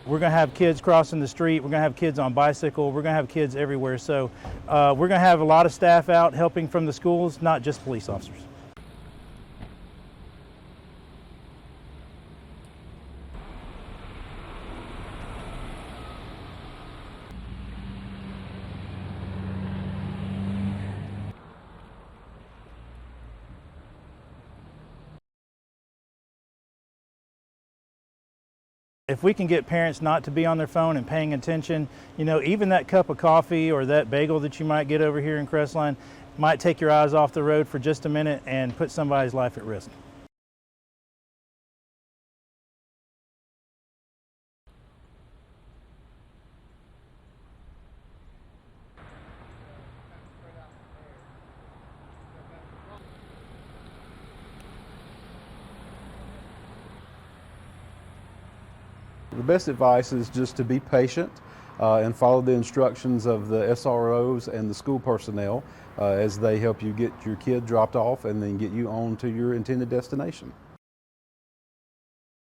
We're going to have kids crossing the street. We're going to have kids on bicycle. We're going to have kids everywhere. So we're going to have a lot of staff out helping from the schools, not just police officers. If we can get parents not to be on their phone and paying attention, even that cup of coffee or that bagel that you might get over here in Crestline might take your eyes off the road for just a minute and put somebody's life at risk. The best advice is just to be patient and follow the instructions of the SROs and the school personnel as they help you get your kid dropped off and then get you on to your intended destination.